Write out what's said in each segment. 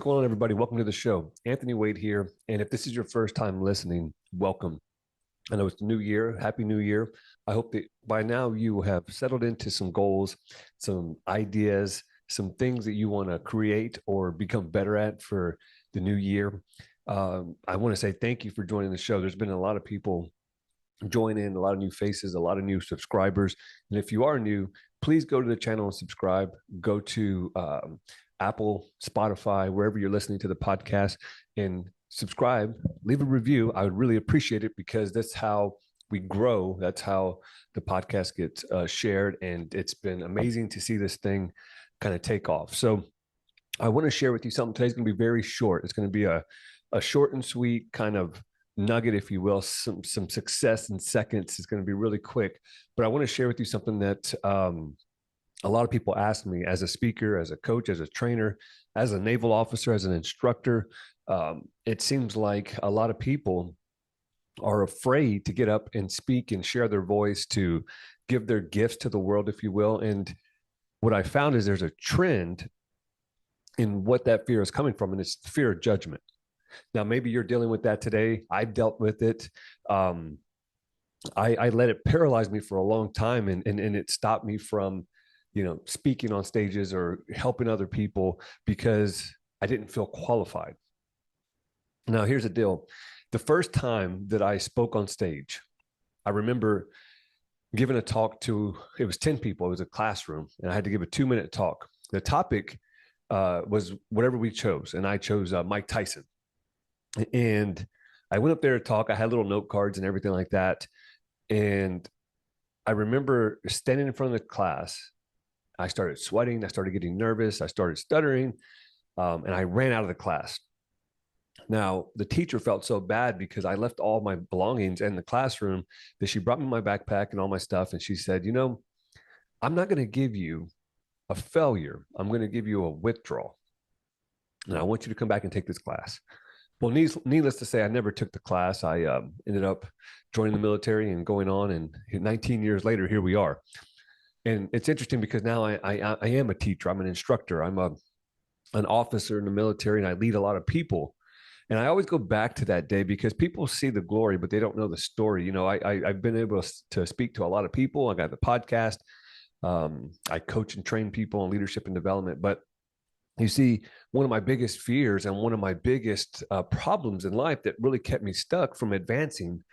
going on, everybody? Welcome to the show. Anthony Wade here. And if this is your first time listening, welcome. I know it's the new year. Happy New Year. I hope that by now you have settled into some goals, some ideas, some things that you want to create or become better at for the new year. I want to say thank you for joining the show. There's been a lot of people join in, a lot of new faces, a lot of new subscribers. And if you are new, please go to the channel and subscribe. Go to Apple, Spotify, wherever you're listening to the podcast, and subscribe, leave a review. I would really appreciate it because that's how we grow. That's how the podcast gets shared. And it's been amazing to see this thing kind of take off. So I want to share with you something. Today's going to be very short. It's going to be a short and sweet kind of nugget, if you will, some success in seconds. Is going to be really quick, but I want to share with you something that a lot of people ask me as a speaker, as a coach, as a trainer, as a naval officer, as an instructor. It seems like a lot of people are afraid to get up and speak and share their voice, to give their gifts to the world, if you will. And what I found is there's a trend in what that fear is coming from, and it's fear of judgment. Now, maybe you're dealing with that today. I've dealt with it. I let it paralyze me for a long time, and it stopped me from, speaking on stages or helping other people because I didn't feel qualified. Now, here's the deal. The first time that I spoke on stage, I remember giving a talk to, it was 10 people. It was a classroom, and I had to give a 2-minute talk. The topic was whatever we chose, and I chose Mike Tyson. And I went up there to talk. I had little note cards and everything like that. And I remember standing in front of the class. I started sweating. I started getting nervous. I started stuttering. And I ran out of the class. Now, the teacher felt so bad because I left all my belongings in the classroom that she brought me my backpack and all my stuff. And she said, I'm not going to give you a failure. I'm going to give you a withdrawal. And I want you to come back and take this class. Well, needless to say, I never took the class. I ended up joining the military and going on, and 19 years later, here we are. And it's interesting because now I am a teacher. I'm an instructor. I'm an officer in the military, and I lead a lot of people. And I always go back to that day because people see the glory, but they don't know the story. I've been able to speak to a lot of people. I got the podcast. I coach and train people on leadership and development, but you see, one of my biggest fears and one of my biggest problems in life that really kept me stuck from advancing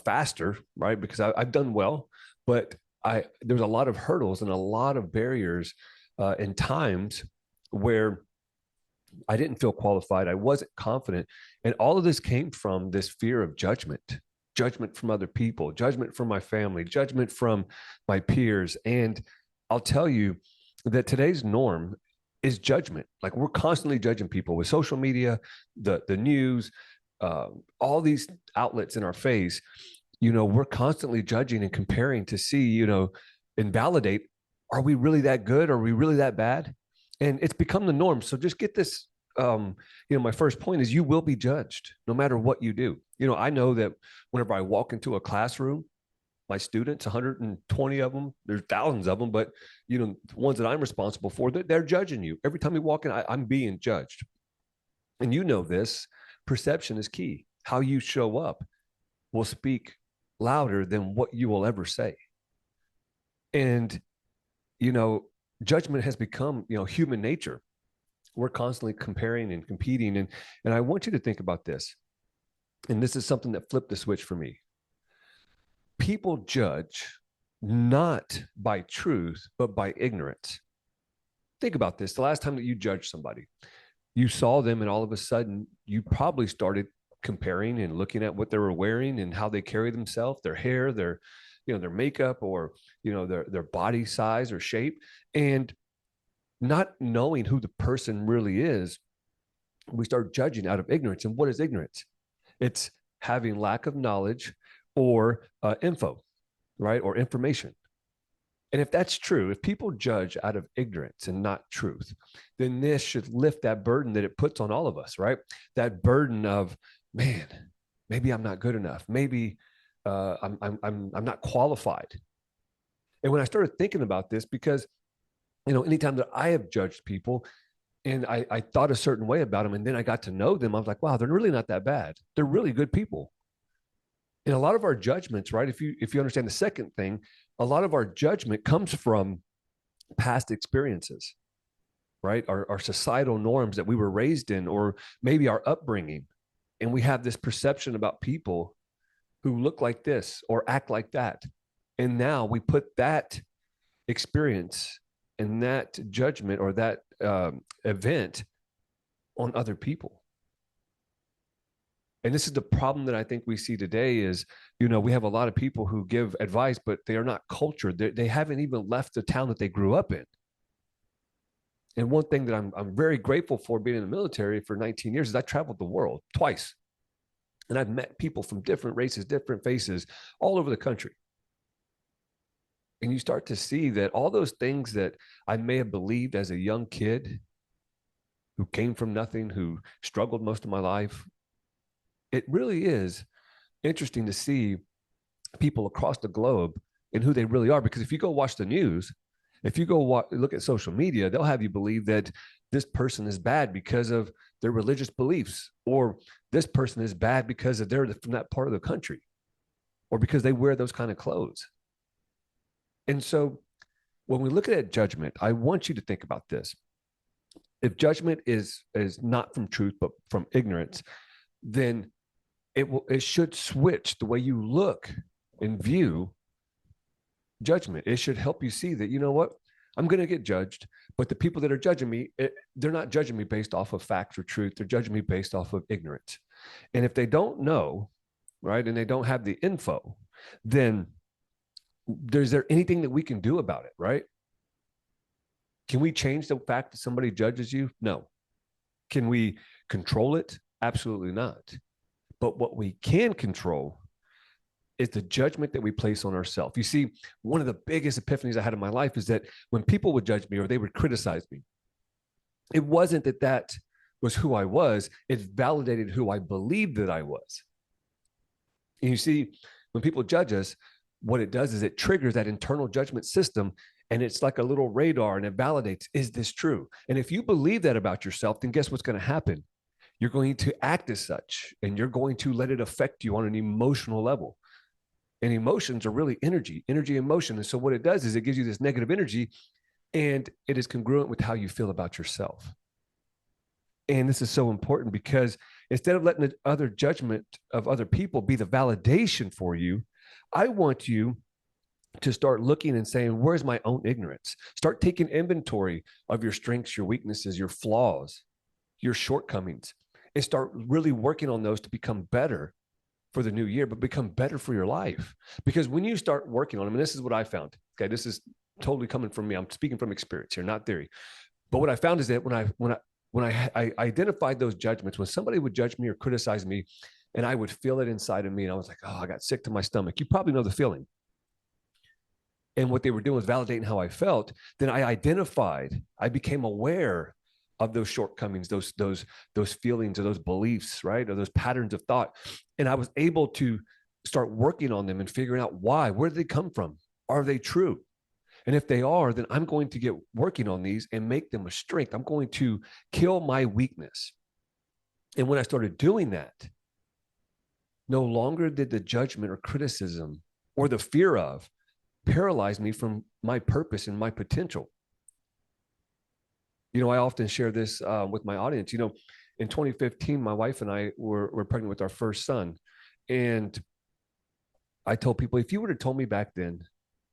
faster, right? Because I've done well, but there's a lot of hurdles and a lot of barriers and times where I didn't feel qualified. I wasn't confident. And all of this came from this fear of judgment from other people, judgment from my family, judgment from my peers. And I'll tell you that today's norm is judgment. Like, we're constantly judging people with social media, the news, all these outlets in our face. We're constantly judging and comparing to see, and validate, are we really that good? Are we really that bad? And it's become the norm. So just get this, my first point is you will be judged no matter what you do. I know that whenever I walk into a classroom, my students, 120 of them, there's thousands of them, but the ones that I'm responsible for, they're judging you. Every time you walk in, I'm being judged. And this, perception is key. How you show up will speak louder than what you will ever say. And, judgment has become, human nature. We're constantly comparing and competing. And I want you to think about this. And this is something that flipped the switch for me. People judge not by truth, but by ignorance. Think about this. The last time that you judged somebody, you saw them and all of a sudden you probably started comparing and looking at what they were wearing and how they carry themselves, their hair, their makeup, or, their body size or shape. And not knowing who the person really is, we start judging out of ignorance. And what is ignorance? It's having lack of knowledge or info, right? Or information. And if that's true, if people judge out of ignorance and not truth, then this should lift that burden that it puts on all of us, right? That burden of, man, maybe I'm not good enough. Maybe I'm not qualified. And when I started thinking about this, because anytime that I have judged people, And I thought a certain way about them. And then I got to know them. I was like, wow, they're really not that bad. They're really good people. And a lot of our judgments, right? If you understand the second thing, a lot of our judgment comes from past experiences, right? Our societal norms that we were raised in, or maybe our upbringing. And we have this perception about people who look like this or act like that. And now we put that experience and that judgment or that event on other people. And this is the problem that I think we see today is, we have a lot of people who give advice, but they are not cultured. They haven't even left the town that they grew up in. And one thing that I'm very grateful for being in the military for 19 years is I traveled the world twice. And I've met people from different races, different faces all over the country. And you start to see that all those things that I may have believed as a young kid who came from nothing, who struggled most of my life, it really is interesting to see people across the globe and who they really are. Because if you go watch the news, if you go look at social media, they'll have you believe that this person is bad because of their religious beliefs, or this person is bad because they're from that part of the country, or because they wear those kind of clothes. And so when we look at judgment, I want you to think about this. If judgment is not from truth, but from ignorance, then it should switch the way you look and view judgment. It should help you see that, you know what, I'm going to get judged, but the people that are judging me, they're not judging me based off of facts or truth. They're judging me based off of ignorance. And if they don't know, right, and they don't have the info, then is there anything that we can do about it, right? Can we change the fact that somebody judges you? No. Can we control it? Absolutely not. But what we can control is the judgment that we place on ourselves. You see, one of the biggest epiphanies I had in my life is that when people would judge me or they would criticize me, it wasn't that was who I was. It validated who I believed that I was. And you see, when people judge us, what it does is it triggers that internal judgment system, and it's like a little radar, and it validates, is this true? And if you believe that about yourself, then guess what's going to happen? You're going to act as such, and you're going to let it affect you on an emotional level. And emotions are really energy, emotion. And so what it does is it gives you this negative energy, and it is congruent with how you feel about yourself. And this is so important because instead of letting the other judgment of other people be the validation for you, I want you to start looking and saying, where's my own ignorance? Start taking inventory of your strengths, your weaknesses, your flaws, your shortcomings, and start really working on those to become better for the new year, but become better for your life. Because when you start working on them, and this is what I found, okay, this is totally coming from me. I'm speaking from experience here, not theory. But what I found is that when I identified those judgments, when somebody would judge me or criticize me, and I would feel it inside of me, and I was like, oh, I got sick to my stomach. You probably know the feeling. And what they were doing was validating how I felt. Then I became aware of those shortcomings, those feelings, or those beliefs, right? Or those patterns of thought. And I was able to start working on them and figuring out why, where do they come from? Are they true? And if they are, then I'm going to get working on these and make them a strength. I'm going to kill my weakness. And when I started doing that, no longer did the judgment or criticism or the fear of paralyze me from my purpose and my potential. I often share this with my audience. In 2015, my wife and I were pregnant with our first son. And I told people, if you would have told me back then,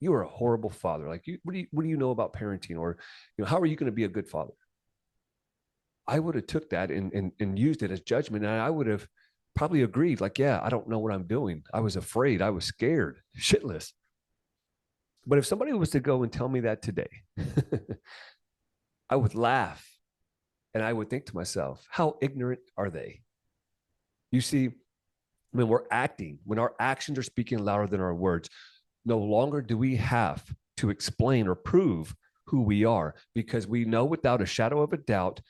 you were a horrible father. Like, what do you know about parenting? Or, how are you going to be a good father? I would have took that and used it as judgment. And I would have probably agreed, like, yeah, I don't know what I'm doing. I was afraid. I was scared, shitless. But if somebody was to go and tell me that today, I would laugh, and I would think to myself, how ignorant are they? You see, when our actions are speaking louder than our words, no longer do we have to explain or prove who we are, because we know without a shadow of a doubt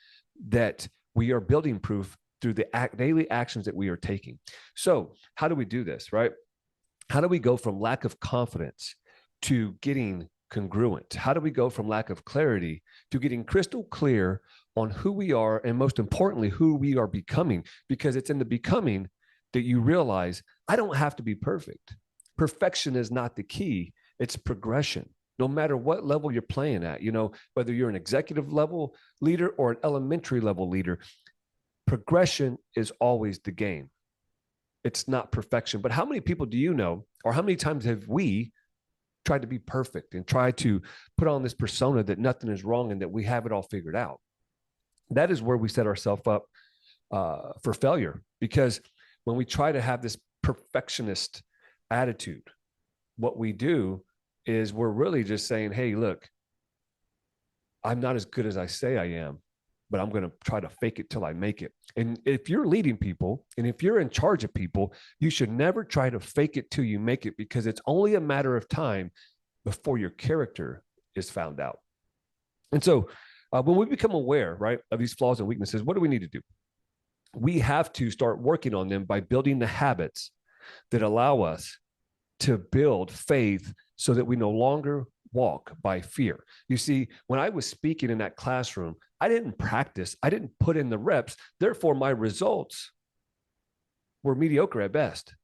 that we are building proof through the daily actions that we are taking. So how do we do this, right? How do we go from lack of confidence to getting congruent? How do we go from lack of clarity to getting crystal clear on who we are, and most importantly, who we are becoming? Because it's in the becoming that you realize I don't have to be perfect. Perfection is not the key. It's progression. No matter what level you're playing at, whether you're an executive level leader or an elementary level leader, progression is always the game. It's not perfection. But how many people do you know, or how many times have we tried to be perfect and tried to put on this persona that nothing is wrong and that we have it all figured out? That is where we set ourselves up for failure, because when we try to have this perfectionist attitude, what we do is we're really just saying, hey, look, I'm not as good as I say I am, but I'm going to try to fake it till I make it. And if you're leading people and if you're in charge of people, you should never try to fake it till you make it, because it's only a matter of time before your character is found out. And so when we become aware, right, of these flaws and weaknesses, what do we need to do? We have to start working on them by building the habits that allow us to build faith so that we no longer walk by fear. You see, when I was speaking in that classroom, I didn't practice. I didn't put in the reps. Therefore, my results were mediocre at best.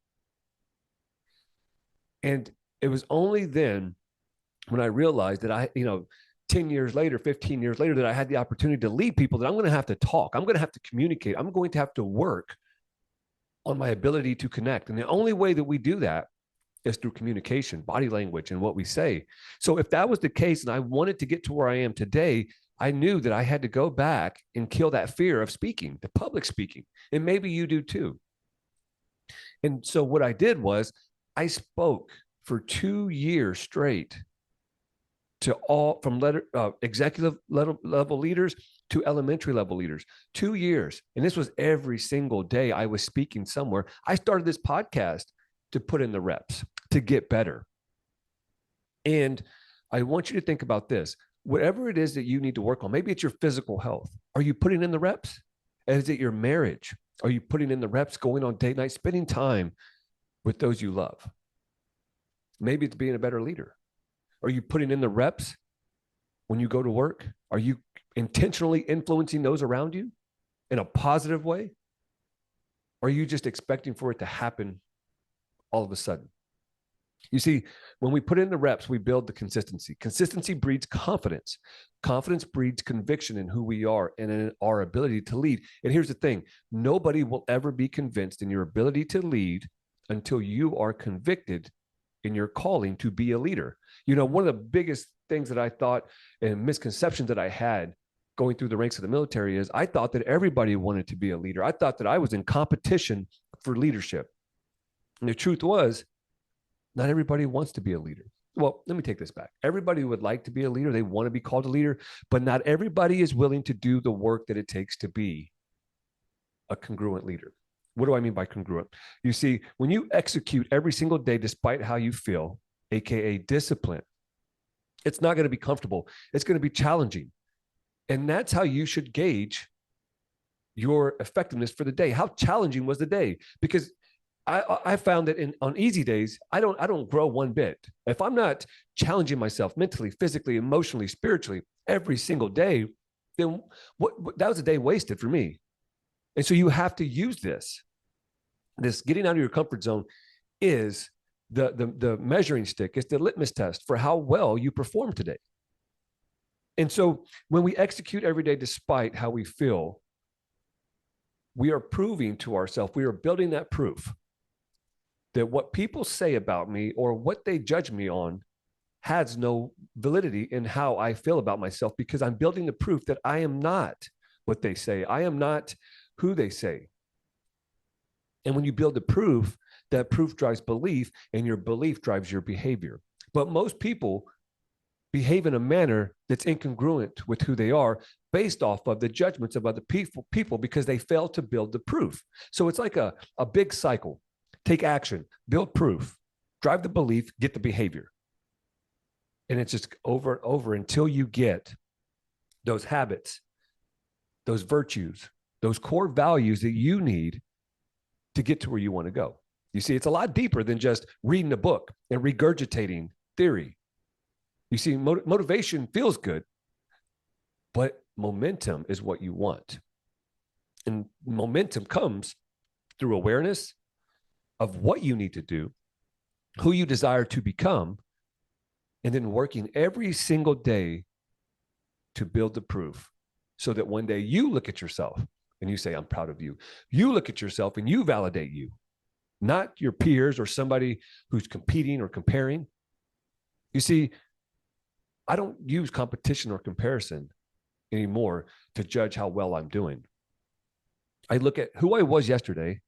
And it was only then when I realized that 10 years later, 15 years later, that I had the opportunity to lead people, that I'm going to have to talk. I'm going to have to communicate. I'm going to have to work on my ability to connect. And the only way that we do that is through communication, body language, and what we say. So if that was the case and I wanted to get to where I am today, I knew that I had to go back and kill that fear of speaking, the public speaking. And maybe you do too. And so what I did was I spoke for 2 years straight to all, from executive level leaders to elementary level leaders. 2 years. And this was every single day I was speaking somewhere. I started this podcast to put in the reps, to get better. And I want you to think about this. Whatever it is that you need to work on, maybe it's your physical health. Are you putting in the reps? Is it your marriage? Are you putting in the reps, going on date night, spending time with those you love? Maybe it's being a better leader. Are you putting in the reps when you go to work? Are you intentionally influencing those around you in a positive way? Or are you just expecting for it to happen all of a sudden? You see, when we put in the reps, we build the consistency. Consistency breeds confidence. Confidence breeds conviction in who we are and in our ability to lead. And here's the thing. Nobody will ever be convinced in your ability to lead until you are convicted in your calling to be a leader. One of the biggest things that I thought and misconceptions that I had going through the ranks of the military is I thought that everybody wanted to be a leader. I thought that I was in competition for leadership. And the truth was, not everybody wants to be a leader. Well, let me take this back. Everybody would like to be a leader. They want to be called a leader, but not everybody is willing to do the work that it takes to be a congruent leader. What do I mean by congruent? You see, when you execute every single day, despite how you feel, AKA discipline, it's not going to be comfortable. It's going to be challenging. And that's how you should gauge your effectiveness for the day. How challenging was the day? Because I found that on easy days, I don't grow one bit. If I'm not challenging myself mentally, physically, emotionally, spiritually every single day, then that was a day wasted for me. And so you have to use this getting out of your comfort zone is the measuring stick. It's the litmus test for how well you perform today. And so when we execute every day, despite how we feel, we are proving to ourselves, we are building that proof that what people say about me or what they judge me on has no validity in how I feel about myself, because I'm building the proof that I am not what they say. I am not who they say. And when you build the proof, that proof drives belief, and your belief drives your behavior. But most people behave in a manner that's incongruent with who they are based off of the judgments of other people because they fail to build the proof. So it's like a big cycle. Take action, build proof, drive the belief, get the behavior. And it's just over and over until you get those habits, those virtues, those core values that you need to get to where you want to go. You see, it's a lot deeper than just reading a book and regurgitating theory. You see, motivation feels good, but momentum is what you want. And momentum comes through awareness of what you need to do, who you desire to become, and then working every single day to build the proof so that one day you look at yourself and you say, I'm proud of you. You look at yourself and you validate you, not your peers or somebody who's competing or comparing. You see, I don't use competition or comparison anymore to judge how well I'm doing. I look at who I was yesterday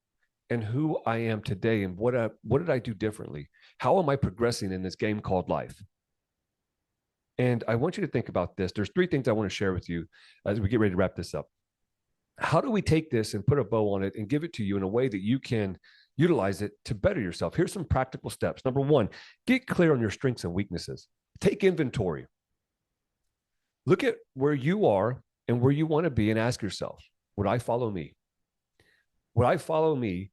and who I am today and what did I do differently? How am I progressing in this game called life? And I want you to think about this. There's 3 things I want to share with you as we get ready to wrap this up. How do we take this and put a bow on it and give it to you in a way that you can utilize it to better yourself? Here's some practical steps. Number 1, get clear on your strengths and weaknesses. Take inventory. Look at where you are and where you want to be and ask yourself, would I follow me? Would I follow me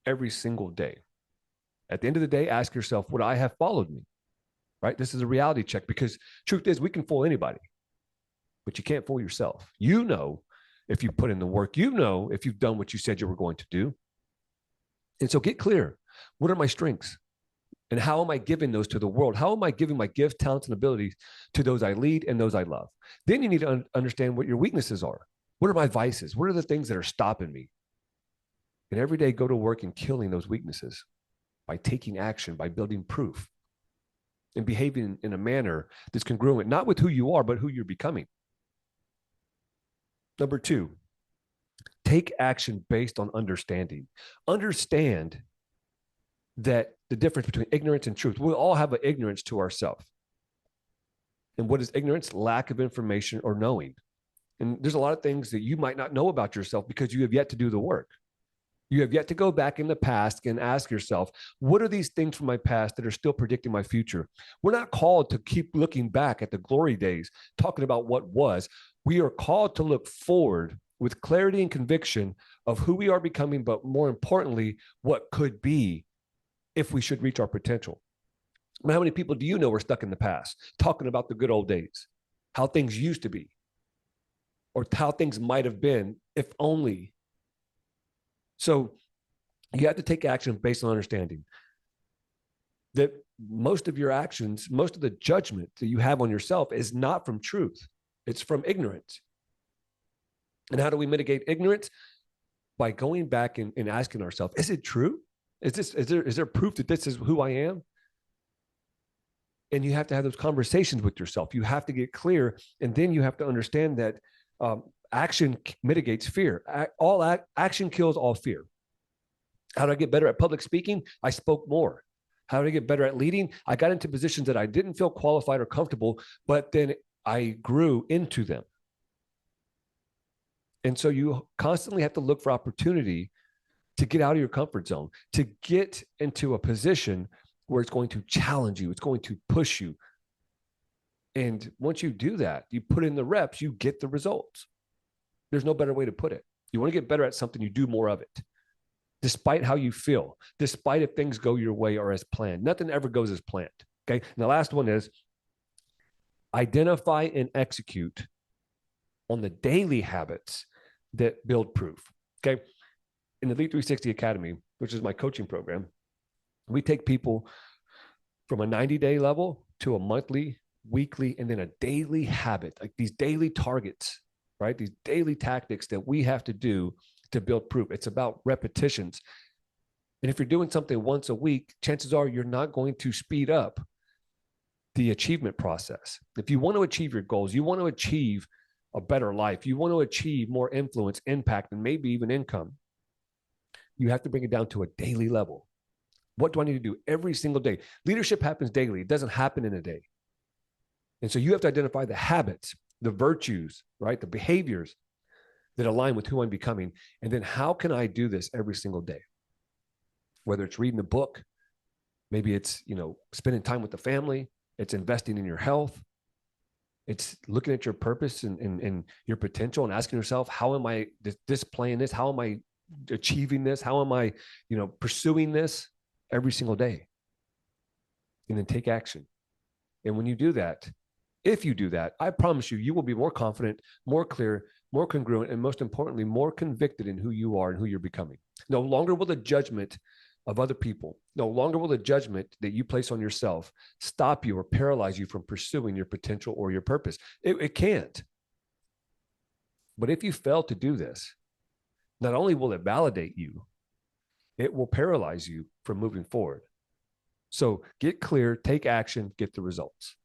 every single day? At the end of the day, ask yourself, would I have followed me? Right? This is a reality check, because truth is we can fool anybody, but you can't fool yourself. You know, if you put in the work, you know, if you've done what you said you were going to do. And so get clear. What are my strengths? And how am I giving those to the world? How am I giving my gifts, talents, and abilities to those I lead and those I love? Then you need to understand what your weaknesses are. What are my vices? What are the things that are stopping me? And every day go to work in killing those weaknesses by taking action, by building proof, and behaving in a manner that's congruent, not with who you are, but who you're becoming. Number 2, take action based on understanding. Understand that the difference between ignorance and truth. We all have an ignorance to ourselves. And what is ignorance? Lack of information or knowing. And there's a lot of things that you might not know about yourself because you have yet to do the work. You have yet to go back in the past and ask yourself, what are these things from my past that are still predicting my future? We're not called to keep looking back at the glory days, talking about what was. We are called to look forward with clarity and conviction of who we are becoming, but more importantly, what could be if we should reach our potential. How many people do you know are stuck in the past, talking about the good old days, how things used to be, or how things might have been if only? So you have to take action based on understanding that most of your actions, most of the judgment that you have on yourself is not from truth. It's from ignorance. And how do we mitigate ignorance? By going back and asking ourselves, is it true? Is there proof that this is who I am? And you have to have those conversations with yourself. You have to get clear. And then you have to understand that action mitigates fear. Action kills all fear. How did I get better at public speaking? I spoke more. How did I get better at leading? I got into positions that I didn't feel qualified or comfortable, but then I grew into them. And so you constantly have to look for opportunity to get out of your comfort zone, to get into a position where it's going to challenge you, it's going to push you. And once you do that, you put in the reps, you get the results. There's no better way to put it. You want to get better at something, you do more of it. Despite how you feel, despite if things go your way or as planned. Nothing ever goes as planned. Okay. And the last one is identify and execute on the daily habits that build proof. Okay. In the Elite 360 Academy, which is my coaching program, we take people from a 90-day level to a monthly, weekly, and then a daily habit, like these daily targets, right? These daily tactics that we have to do to build proof. It's about repetitions. And if you're doing something once a week, chances are you're not going to speed up the achievement process. If you want to achieve your goals, you want to achieve a better life, you want to achieve more influence, impact, and maybe even income, you have to bring it down to a daily level. What do I need to do every single day? Leadership happens daily. It doesn't happen in a day. And so you have to identify the habits, the virtues, right? The behaviors that align with who I'm becoming. And then how can I do this every single day? Whether it's reading a book, maybe it's, spending time with the family, it's investing in your health, it's looking at your purpose and your potential and asking yourself, how am I displaying this? How am I achieving this? How am I, pursuing this every single day? And then take action. And when you do that, if you do that, I promise you, you will be more confident, more clear, more congruent, and most importantly, more convicted in who you are and who you're becoming. No longer will the judgment of other people, no longer will the judgment that you place on yourself stop you or paralyze you from pursuing your potential or your purpose. It can't. But if you fail to do this, not only will it validate you, it will paralyze you from moving forward. So get clear, take action, get the results.